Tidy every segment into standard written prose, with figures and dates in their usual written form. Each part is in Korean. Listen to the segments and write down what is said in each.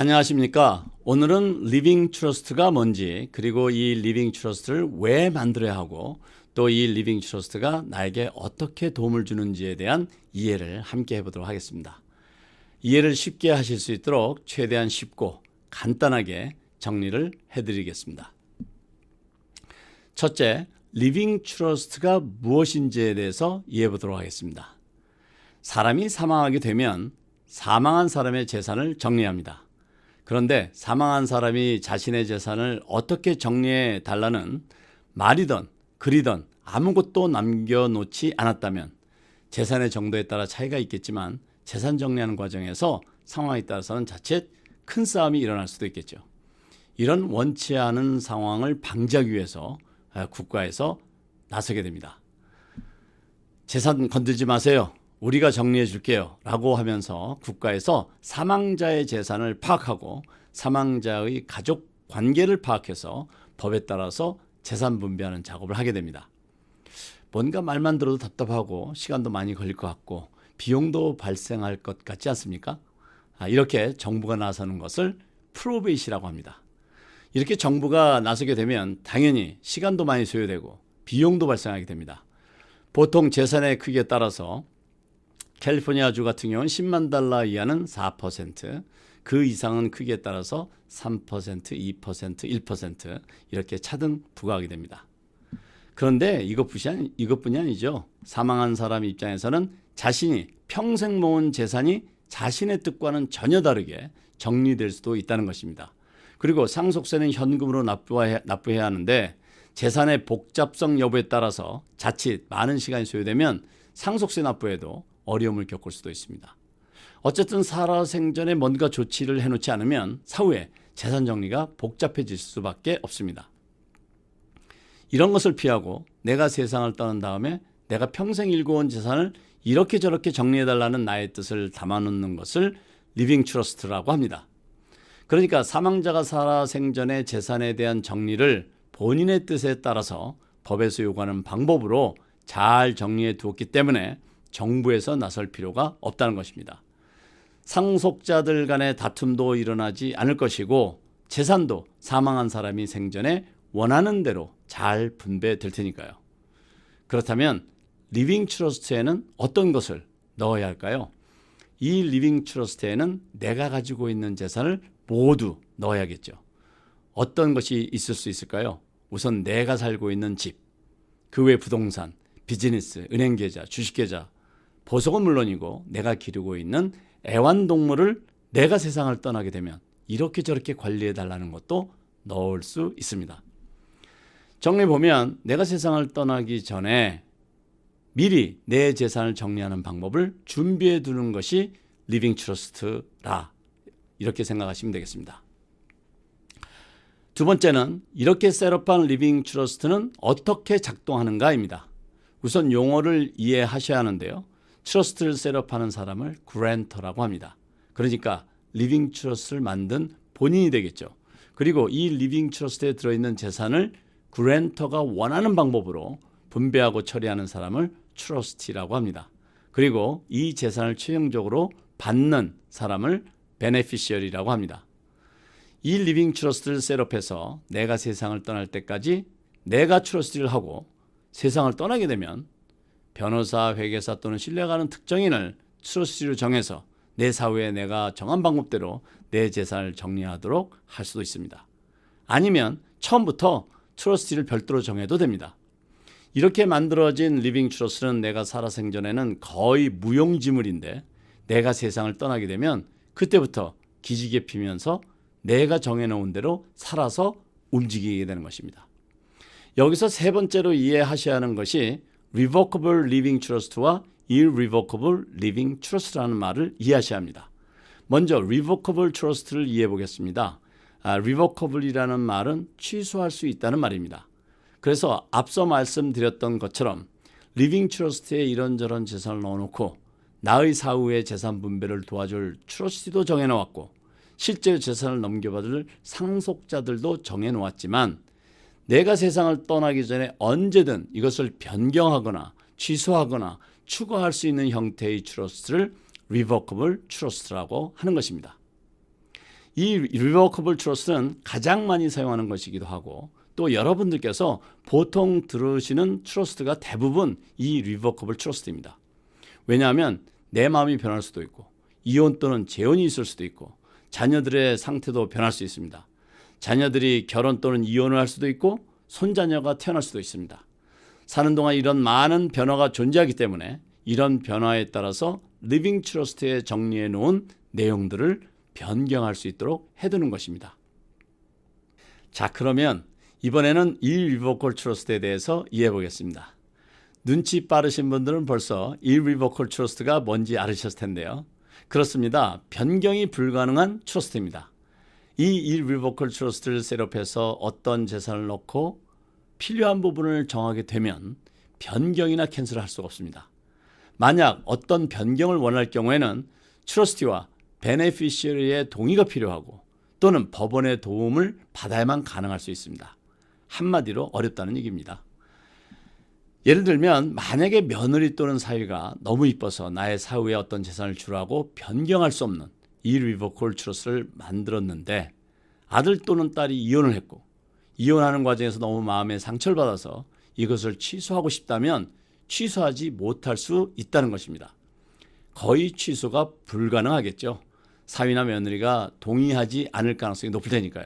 안녕하십니까. 오늘은 리빙 트러스트가 뭔지, 그리고 이 리빙 트러스트를 왜 만들어야 하고, 또 이 리빙 트러스트가 나에게 어떻게 도움을 주는지에 대한 이해를 함께 해보도록 하겠습니다. 이해를 쉽게 하실 수 있도록 최대한 쉽고 간단하게 정리를 해드리겠습니다. 첫째, 리빙 트러스트가 무엇인지에 대해서 이해해 보도록 하겠습니다. 사람이 사망하게 되면 사망한 사람의 재산을 정리합니다. 그런데 사망한 사람이 자신의 재산을 어떻게 정리해 달라는 말이든 글이든 아무것도 남겨놓지 않았다면 재산의 정도에 따라 차이가 있겠지만 재산 정리하는 과정에서 상황에 따라서는 자칫 큰 싸움이 일어날 수도 있겠죠. 이런 원치 않은 상황을 방지하기 위해서 국가에서 나서게 됩니다. 재산 건들지 마세요. 우리가 정리해 줄게요. 라고 하면서 국가에서 사망자의 재산을 파악하고 사망자의 가족 관계를 파악해서 법에 따라서 재산 분배하는 작업을 하게 됩니다. 뭔가 말만 들어도 답답하고 시간도 많이 걸릴 것 같고 비용도 발생할 것 같지 않습니까? 이렇게 정부가 나서는 것을 프로베이시라고 합니다. 이렇게 정부가 나서게 되면 당연히 시간도 많이 소요되고 비용도 발생하게 됩니다. 보통 재산의 크기에 따라서 캘리포니아주 같은 경우는 10만 달러 이하는 4%, 그 이상은 크기에 따라서 3%, 2%, 1% 이렇게 차등 부과하게 됩니다. 그런데 이것뿐이 아니죠. 사망한 사람 입장에서는 자신이 평생 모은 재산이 자신의 뜻과는 전혀 다르게 정리될 수도 있다는 것입니다. 그리고 상속세는 현금으로 납부해야 하는데 재산의 복잡성 여부에 따라서 자칫 많은 시간이 소요되면 상속세 납부에도 어려움을 겪을 수도 있습니다. 어쨌든 살아생전에 뭔가 조치를 해놓지 않으면 사후에 재산 정리가 복잡해질 수밖에 없습니다. 이런 것을 피하고 내가 세상을 떠난 다음에 내가 평생 일궈온 재산을 이렇게 저렇게 정리해달라는 나의 뜻을 담아놓는 것을 리빙 트러스트라고 합니다. 그러니까 사망자가 살아생전의 재산에 대한 정리를 본인의 뜻에 따라서 법에서 요구하는 방법으로 잘 정리해 두었기 때문에 정부에서 나설 필요가 없다는 것입니다. 상속자들 간의 다툼도 일어나지 않을 것이고 재산도 사망한 사람이 생전에 원하는 대로 잘 분배될 테니까요. 그렇다면 리빙 트러스트에는 어떤 것을 넣어야 할까요? 이 리빙 트러스트에는 내가 가지고 있는 재산을 모두 넣어야겠죠. 어떤 것이 있을 수 있을까요? 우선 내가 살고 있는 집, 그 외 부동산, 비즈니스, 은행 계좌, 주식 계좌, 보석은 물론이고 내가 기르고 있는 애완동물을 내가 세상을 떠나게 되면 이렇게 저렇게 관리해 달라는 것도 넣을 수 있습니다. 정리해보면 내가 세상을 떠나기 전에 미리 내 재산을 정리하는 방법을 준비해 두는 것이 리빙 트러스트라 이렇게 생각하시면 되겠습니다. 두 번째는 이렇게 셋업한 리빙 트러스트는 어떻게 작동하는가입니다. 우선 용어를 이해하셔야 하는데요. 트러스트를 셋업하는 사람을 그랜터라고 합니다. 그러니까 리빙 트러스트를 만든 본인이 되겠죠. 그리고 이 리빙 트러스트에 들어있는 재산을 그랜터가 원하는 방법으로 분배하고 처리하는 사람을 트러스티라고 합니다. 그리고 이 재산을 최종적으로 받는 사람을 베네피셔리라고 합니다. 이 리빙 트러스트를 셋업해서 내가 세상을 떠날 때까지 내가 트러스티를 하고 세상을 떠나게 되면 변호사, 회계사 또는 신뢰가는 특정인을 트러스티로 정해서 내 사후에 내가 정한 방법대로 내 재산을 정리하도록 할 수도 있습니다. 아니면 처음부터 트러스티를 별도로 정해도 됩니다. 이렇게 만들어진 리빙 트러스트는 내가 살아생전에는 거의 무용지물인데 내가 세상을 떠나게 되면 그때부터 기지개 피면서 내가 정해놓은 대로 살아서 움직이게 되는 것입니다. 여기서 세 번째로 이해하셔야 하는 것이 Revocable Living Trust와 Irrevocable Living Trust라는 말을 이해하셔야 합니다. 먼저 Revocable Trust를 이해해 보겠습니다. Revocable이라는 말은 취소할 수 있다는 말입니다. 그래서 앞서 말씀드렸던 것처럼 Living Trust에 이런저런 재산을 넣어놓고 나의 사후의 재산 분배를 도와줄 트러스티도 정해놓았고 실제 재산을 넘겨받을 상속자들도 정해놓았지만 내가 세상을 떠나기 전에 언제든 이것을 변경하거나 취소하거나 추가할 수 있는 형태의 트러스트를 Revocable Trust라고 하는 것입니다. 이 리버커블 트러스트는 가장 많이 사용하는 것이기도 하고 또 여러분들께서 보통 들으시는 트러스트가 대부분 이 리버커블 트러스트입니다. 왜냐하면 내 마음이 변할 수도 있고 이혼 또는 재혼이 있을 수도 있고 자녀들의 상태도 변할 수 있습니다. 자녀들이 결혼 또는 이혼을 할 수도 있고 손자녀가 태어날 수도 있습니다. 사는 동안 이런 많은 변화가 존재하기 때문에 이런 변화에 따라서 리빙 트러스트에 정리해 놓은 내용들을 변경할 수 있도록 해두는 것입니다. 자, 그러면 이번에는 이 리버커블 트러스트에 대해서 이해해 보겠습니다. 눈치 빠르신 분들은 벌써 이 리버커블 트러스트가 뭔지 알으셨을 텐데요. 그렇습니다. 변경이 불가능한 트러스트입니다. 이 일리버커블 트러스트를 셋업해서 어떤 재산을 넣고 필요한 부분을 정하게 되면 변경이나 캔슬을 할 수가 없습니다. 만약 어떤 변경을 원할 경우에는 트러스티와 베네피셔리의 동의가 필요하고 또는 법원의 도움을 받아야만 가능할 수 있습니다. 한마디로 어렵다는 얘기입니다. 예를 들면 만약에 며느리 또는 사위가 너무 이뻐서 나의 사후에 어떤 재산을 주라고 변경할 수 없는 irrevocable trust를 만들었는데 아들 또는 딸이 이혼을 했고 이혼하는 과정에서 너무 마음에 상처를 받아서 이것을 취소하고 싶다면 취소하지 못할 수 있다는 것입니다. 거의 취소가 불가능하겠죠. 사위나 며느리가 동의하지 않을 가능성이 높을 테니까요.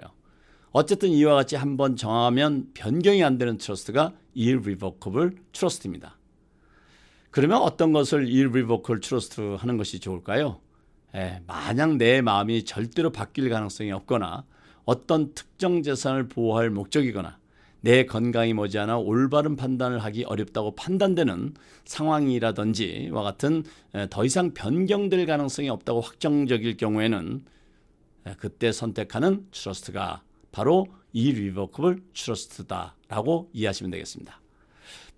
어쨌든 이와 같이 한번 정하면 변경이 안 되는 트러스트가 irrevocable trust입니다. 그러면 어떤 것을 irrevocable trust 하는 것이 좋을까요? 만약 내 마음이 절대로 바뀔 가능성이 없거나 어떤 특정 재산을 보호할 목적이거나 내 건강이 머지않아 올바른 판단을 하기 어렵다고 판단되는 상황이라든지와 같은 더 이상 변경될 가능성이 없다고 확정적일 경우에는 그때 선택하는 트러스트가 바로 irrevocable trust다라고 이해하시면 되겠습니다.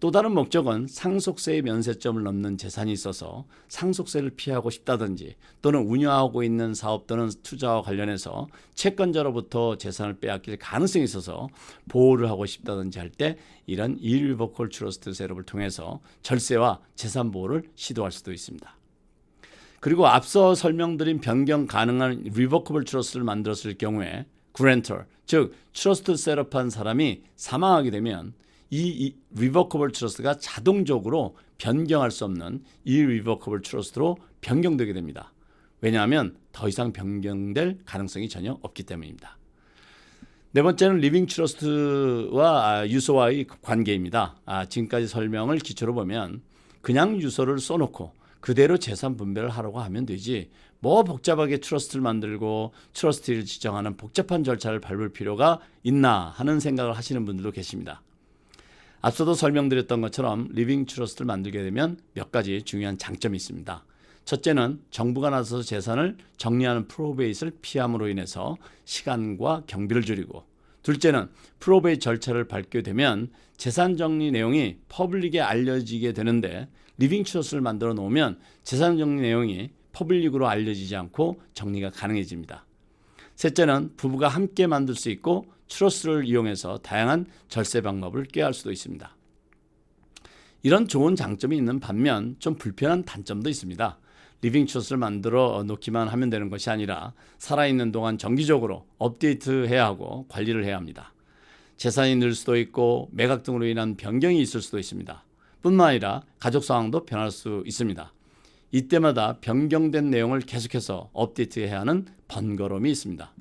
또 다른 목적은 상속세의 면세점을 넘는 재산이 있어서 상속세를 피하고 싶다든지 또는 운영하고 있는 사업 또는 투자와 관련해서 채권자로부터 재산을 빼앗길 가능성이 있어서 보호를 하고 싶다든지 할 때 이런 irrevocable trust 셋업을 통해서 절세와 재산 보호를 시도할 수도 있습니다. 그리고 앞서 설명드린 변경 가능한 revocable trust를 만들었을 경우에 grantor, 즉 트러스트 셋업한 사람이 사망하게 되면 이 revocable trust가 자동적으로 변경할 수 없는 irrevocable trust로 변경되게 됩니다. 왜냐하면 더 이상 변경될 가능성이 전혀 없기 때문입니다. 네 번째는 리빙 트러스트와 유서와의 관계입니다. 지금까지 설명을 기초로 보면 그냥 유서를 써놓고 그대로 재산 분배를 하라고 하면 되지 뭐 복잡하게 트러스트를 만들고 트러스티를 지정하는 복잡한 절차를 밟을 필요가 있나 하는 생각을 하시는 분들도 계십니다. 앞서도 설명드렸던 것처럼 리빙 트러스트를 만들게 되면 몇 가지 중요한 장점이 있습니다. 첫째는 정부가 나서서 재산을 정리하는 프로베이트를 피함으로 인해서 시간과 경비를 줄이고, 둘째는 프로베이트 절차를 밟게 되면 재산 정리 내용이 퍼블릭에 알려지게 되는데 리빙 트러스트를 만들어 놓으면 재산 정리 내용이 퍼블릭으로 알려지지 않고 정리가 가능해집니다. 셋째는 부부가 함께 만들 수 있고 트러스트를 이용해서 다양한 절세 방법을 꾀할 수도 있습니다. 이런 좋은 장점이 있는 반면 좀 불편한 단점도 있습니다. 리빙 트러스트를 만들어 놓기만 하면 되는 것이 아니라 살아있는 동안 정기적으로 업데이트해야 하고 관리를 해야 합니다. 재산이 늘 수도 있고 매각 등으로 인한 변경이 있을 수도 있습니다. 뿐만 아니라 가족 상황도 변할 수 있습니다. 이때마다 변경된 내용을 계속해서 업데이트해야 하는 번거로움이 있습니다.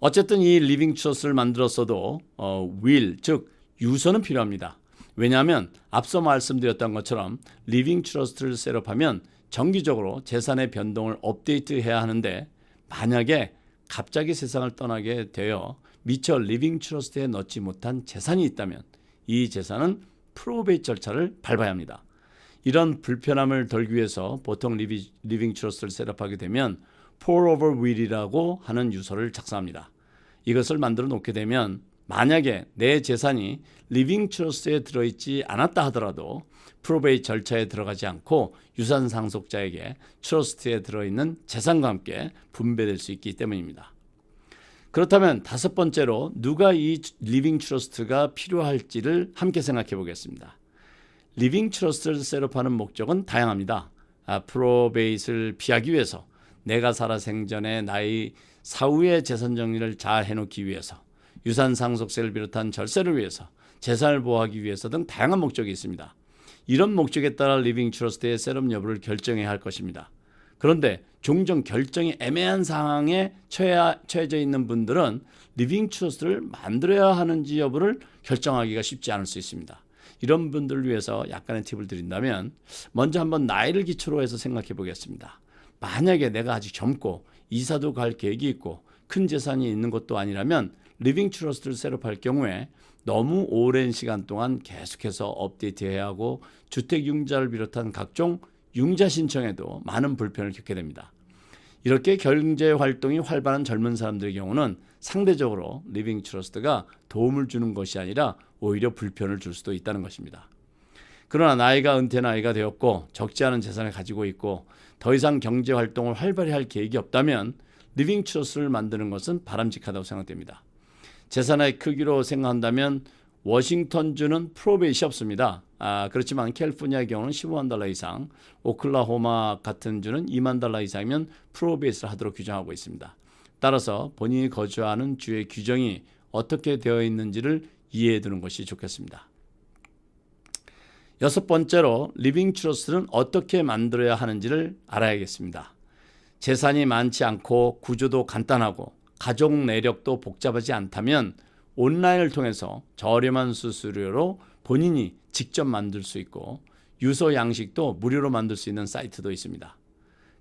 어쨌든 이 리빙 트러스트를 만들었어도 will, 즉 유서는 필요합니다. 왜냐하면 앞서 말씀드렸던 것처럼 리빙 트러스트를 셋업하면 정기적으로 재산의 변동을 업데이트해야 하는데 만약에 갑자기 세상을 떠나게 되어 미처 리빙 트러스트에 넣지 못한 재산이 있다면 이 재산은 프로베이트 절차를 밟아야 합니다. 이런 불편함을 덜기 위해서 보통 리빙 트러스트를 셋업하게 되면 pour over will이라고 하는 유서를 작성합니다. 이것을 만들어 놓게 되면 만약에 내 재산이 리빙 트러스트에 들어있지 않았다 하더라도 프로베이트 절차에 들어가지 않고 유산 상속자에게 트러스트에 들어있는 재산과 함께 분배될 수 있기 때문입니다. 그렇다면 다섯 번째로 누가 이 리빙 트러스트가 필요할지를 함께 생각해 보겠습니다. 리빙 트러스트를 셋업하는 목적은 다양합니다. 프로베이트를 피하기 위해서, 내가 살아 생전에 나의 사후의 재산 정리를 잘 해놓기 위해서, 유산 상속세를 비롯한 절세를 위해서, 재산을 보호하기 위해서 등 다양한 목적이 있습니다. 이런 목적에 따라 리빙 트러스트의 셋업 여부를 결정해야 할 것입니다. 그런데 종종 결정이 애매한 상황에 처해져 있는 분들은 리빙 트러스트를 만들어야 하는지 여부를 결정하기가 쉽지 않을 수 있습니다. 이런 분들을 위해서 약간의 팁을 드린다면, 먼저 한번 나이를 기초로 해서 생각해 보겠습니다. 만약에 내가 아직 젊고 이사도 갈 계획이 있고 큰 재산이 있는 것도 아니라면 리빙 트러스트를 셋업할 경우에 너무 오랜 시간 동안 계속해서 업데이트해야 하고, 주택융자를 비롯한 각종 융자 신청에도 많은 불편을 겪게 됩니다. 이렇게 경제활동이 활발한 젊은 사람들의 경우는 상대적으로 리빙 트러스트가 도움을 주는 것이 아니라 오히려 불편을 줄 수도 있다는 것입니다. 그러나 나이가 은퇴 나이가 되었고 적지 않은 재산을 가지고 있고 더 이상 경제활동을 활발히 할 계획이 없다면 리빙 트러스트를 만드는 것은 바람직하다고 생각됩니다. 재산의 크기로 생각한다면 워싱턴주는 프로베이시 없습니다. 그렇지만 캘리포니아의 경우는 $15만 이상, 오클라호마 같은 주는 $2만 이상이면 프로베이스를 하도록 규정하고 있습니다. 따라서 본인이 거주하는 주의 규정이 어떻게 되어 있는지를 이해해 두는 것이 좋겠습니다. 여섯 번째로 리빙 트러스트는 어떻게 만들어야 하는지를 알아야겠습니다. 재산이 많지 않고 구조도 간단하고 가족 내력도 복잡하지 않다면 온라인을 통해서 저렴한 수수료로 본인이 직접 만들 수 있고 유서 양식도 무료로 만들 수 있는 사이트도 있습니다.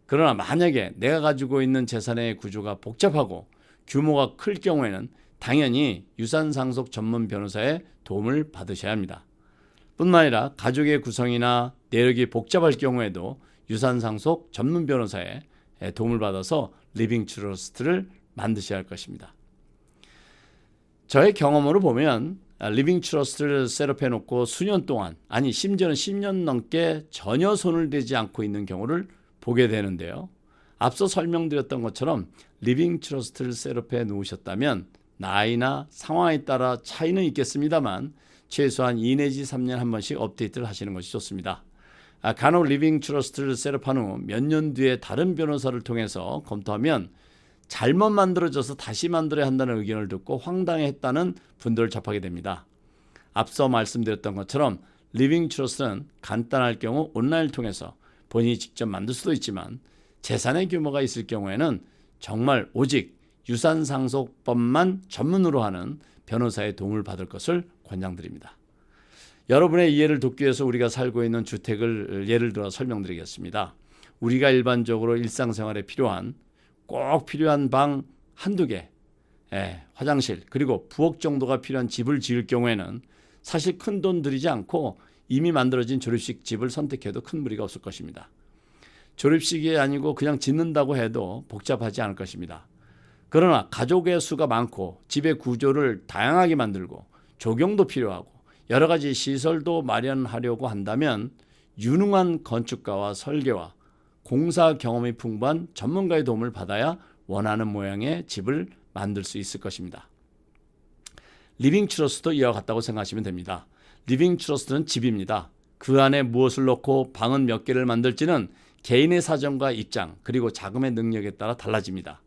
그러나 만약에 내가 가지고 있는 재산의 구조가 복잡하고 규모가 클 경우에는 당연히 유산상속 전문 변호사의 도움을 받으셔야 합니다. 뿐만 아니라 가족의 구성이나 내력이 복잡할 경우에도 유산상속 전문 변호사의 도움을 받아서 리빙 트러스트를 만드셔야 할 것입니다. 저의 경험으로 보면 리빙 트러스트를 셋업해 놓고 수년 동안, 아니 심지어는 10년 넘게 전혀 손을 대지 않고 있는 경우를 보게 되는데요. 앞서 설명드렸던 것처럼 리빙 트러스트를 셋업해 놓으셨다면 나이나 상황에 따라 차이는 있겠습니다만 최소한 2 내지 3년 한 번씩 업데이트를 하시는 것이 좋습니다. 간혹 리빙 트러스트를 셋업한 후 몇 년 뒤에 다른 변호사를 통해서 검토하면 잘못 만들어져서 다시 만들어야 한다는 의견을 듣고 황당해했다는 분들을 접하게 됩니다. 앞서 말씀드렸던 것처럼 리빙 트러스트는 간단할 경우 온라인을 통해서 본인이 직접 만들 수도 있지만 재산의 규모가 있을 경우에는 정말 오직 유산상속법만 전문으로 하는 변호사의 도움을 받을 것을 권장드립니다. 여러분의 이해를 돕기 위해서 우리가 살고 있는 주택을 예를 들어 설명드리겠습니다. 우리가 일반적으로 일상생활에 꼭 필요한 방 한두 개, 화장실, 그리고 부엌 정도가 필요한 집을 지을 경우에는 사실 큰 돈 들이지 않고 이미 만들어진 조립식 집을 선택해도 큰 무리가 없을 것입니다. 조립식이 아니고 그냥 짓는다고 해도 복잡하지 않을 것입니다. 그러나 가족의 수가 많고 집의 구조를 다양하게 만들고 조경도 필요하고 여러 가지 시설도 마련하려고 한다면 유능한 건축가와 설계와 공사 경험이 풍부한 전문가의 도움을 받아야 원하는 모양의 집을 만들 수 있을 것입니다. 리빙 트러스트도 이와 같다고 생각하시면 됩니다. 리빙 트러스트는 집입니다. 그 안에 무엇을 넣고 방은 몇 개를 만들지는 개인의 사정과 입장 그리고 자금의 능력에 따라 달라집니다.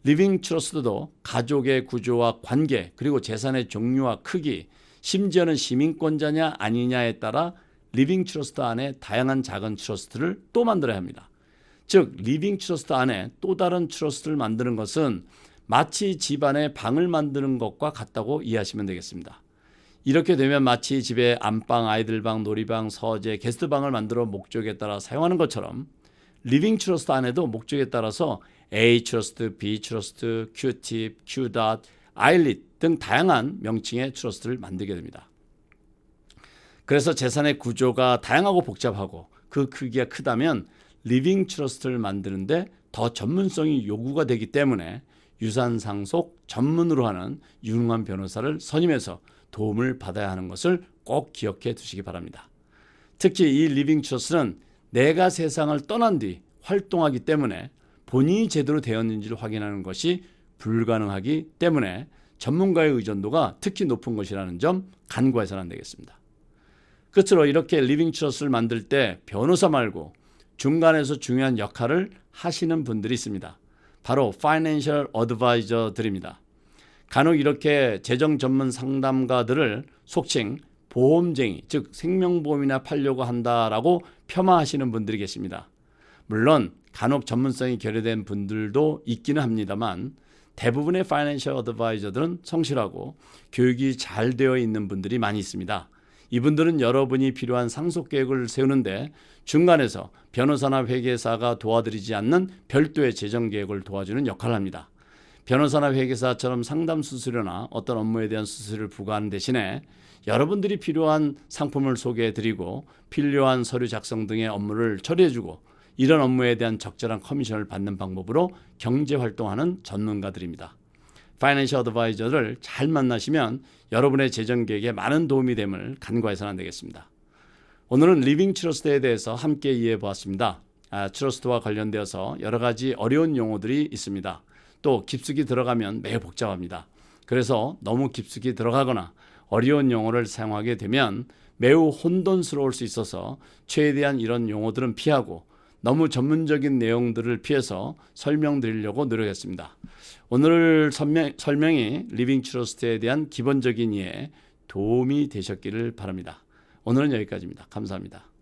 리빙 트러스트도 가족의 구조와 관계 그리고 재산의 종류와 크기, 심지어는 시민권자냐 아니냐에 따라 리빙 트러스트 안에 다양한 작은 트러스트를 또 만들어야 합니다. 즉 리빙 트러스트 안에 또 다른 트러스트를 만드는 것은 마치 집안에 방을 만드는 것과 같다고 이해하시면 되겠습니다. 이렇게 되면 마치 집에 안방, 아이들 방, 놀이방, 서재, 게스트방을 만들어 목적에 따라 사용하는 것처럼 리빙 트러스트 안에도 목적에 따라서 A 트러스트, B 트러스트, Q팁, Q닷, 아일릿 등 다양한 명칭의 트러스트를 만들게 됩니다. 그래서 재산의 구조가 다양하고 복잡하고 그 크기가 크다면 리빙 트러스트를 만드는데 더 전문성이 요구가 되기 때문에 유산상속 전문으로 하는 유능한 변호사를 선임해서 도움을 받아야 하는 것을 꼭 기억해 두시기 바랍니다. 특히 이 리빙 트러스트는 내가 세상을 떠난 뒤 활동하기 때문에 본인이 제대로 되었는지를 확인하는 것이 불가능하기 때문에 전문가의 의존도가 특히 높은 것이라는 점 간과해서는 안 되겠습니다. 끝으로 이렇게 리빙 트러스트를 만들 때 변호사 말고 중간에서 중요한 역할을 하시는 분들이 있습니다. 바로 Financial Advisor들입니다. 간혹 이렇게 재정 전문 상담가들을 속칭 보험쟁이, 즉 생명보험이나 팔려고 한다라고 폄하하시는 분들이 계십니다. 물론 간혹 전문성이 결여된 분들도 있기는 합니다만 대부분의 Financial Advisor들은 성실하고 교육이 잘 되어 있는 분들이 많이 있습니다. 이분들은 여러분이 필요한 상속 계획을 세우는데 중간에서 변호사나 회계사가 도와드리지 않는 별도의 재정 계획을 도와주는 역할을 합니다. 변호사나 회계사처럼 상담 수수료나 어떤 업무에 대한 수수료를 부과하는 대신에 여러분들이 필요한 상품을 소개해드리고 필요한 서류 작성 등의 업무를 처리해주고 이런 업무에 대한 적절한 커미션을 받는 방법으로 경제활동하는 전문가들입니다. 파이낸셜 어드바이저를 잘 만나시면 여러분의 재정 계획에 많은 도움이 됨을 간과해서는 안 되겠습니다. 오늘은 리빙 트러스트에 대해서 함께 이해해 보았습니다. 트러스트와 관련되어서 여러 가지 어려운 용어들이 있습니다. 또 깊숙이 들어가면 매우 복잡합니다. 그래서 너무 깊숙이 들어가거나 어려운 용어를 사용하게 되면 매우 혼돈스러울 수 있어서 최대한 이런 용어들은 피하고 너무 전문적인 내용들을 피해서 설명드리려고 노력했습니다. 오늘 설명이 리빙 트러스트에 대한 기본적인 이해에 도움이 되셨기를 바랍니다. 오늘은 여기까지입니다. 감사합니다.